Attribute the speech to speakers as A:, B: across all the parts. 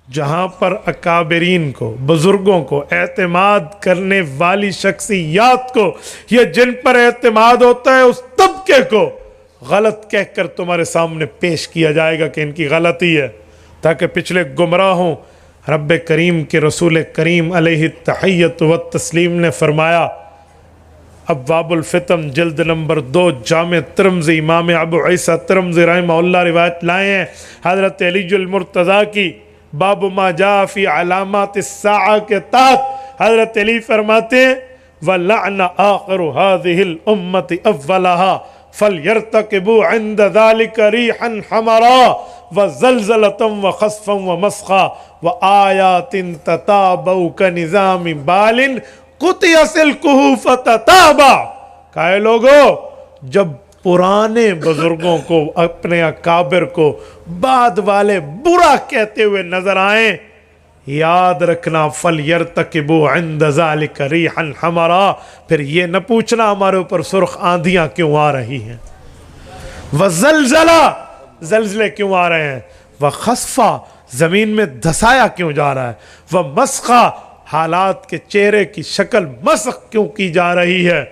A: جہاں پر اکابرین کو، بزرگوں کو، اعتماد کرنے والی شخصیات کو، یا جن پر اعتماد ہوتا ہے اس طبقے کو غلط کہہ کر تمہارے سامنے پیش کیا جائے گا کہ ان کی غلطی ہے، تاکہ پچھلے گمراہوں. رب کریم کے رسول کریم علیہ التحیۃ والتسلیم نے فرمایا، ابواب الفتن جلد نمبر 2 جامع ترمذی، امام ابو عیسیٰ ترمذی رحمہ اللہ روایت لائے ہیں حضرت علی المرتضیٰ کی، باب ما جاء فی علامات الساعہ کے تحت حضرت علی فرماتے ہیں وَلَعْنَ آخِرُ هَذِهِ الْأُمَّةِ أَوَّلَهَا فَلْيَرْتَقِبُوا عِنْدَ ذَلِكَ رِيحًا حَمَرًا وَزَلْزَلَةً وَخَسْفًا وَمَسْخًا وَآيَاتٍ تَتَابَعُ كَنِظَامِ بَالٍ قُطِعَ سِلْكُهُ فَتَتَابَعَ. کہے لوگو، جب پرانے بزرگوں کو، اپنے اکابر کو بعد والے برا کہتے ہوئے نظر آئیں، یاد رکھنا فَلْيَرْتَقِبُوا عِنْدَ ذَلِكَ رِيحًا حَمَرًا، پھر یہ نہ پوچھنا ہمارے اوپر سرخ آندھیاں کیوں آ رہی ہیں، وَزَلْزَلَا زلزلے کیوں آ رہے ہیں، وَخَسْفَا زمین میں دھسایا کیوں جا رہا ہے، وَمَسْخَا حالات کے چہرے کی شکل مسخ کیوں کی جا رہی ہے،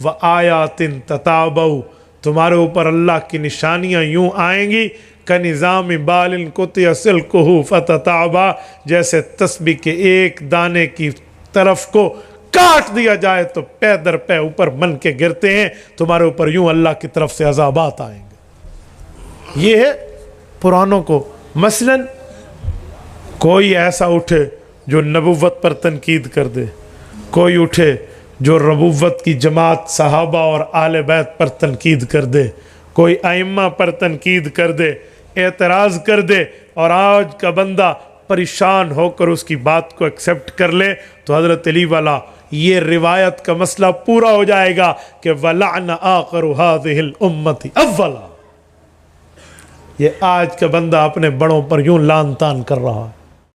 A: وَآيَاتٍ تَتَابَعُ تمہارے اوپر اللہ کی نشانیاں یوں آئیں گی کَنِظَامِ بَالٍ قُطِعَ سِلْكُهُ فَتَتَابَعَ، جیسے تسبیح کے ایک دانے کی طرف کو کاٹ دیا جائے تو پے در پے اوپر من کے گرتے ہیں، تمہارے اوپر یوں اللہ کی طرف سے عذابات آئیں گے. یہ ہے پرانوں کو. مثلا کوئی ایسا اٹھے جو نبوت پر تنقید کر دے، کوئی اٹھے جو نبوت کی جماعت صحابہ اور آل بیت پر تنقید کر دے، کوئی ائمہ پر تنقید کر دے، اعتراض کر دے، اور آج کا بندہ پریشان ہو کر اس کی بات کو ایکسیپٹ کر لے، تو حضرت علی والا یہ روایت کا مسئلہ پورا ہو جائے گا کہ وَلَعْنَ آخِرُ هَذِهِ الْأُمَّةِ أَوَّلًا. یہ آج کا بندہ اپنے بڑوں پر یوں لان تان کر رہا ہے.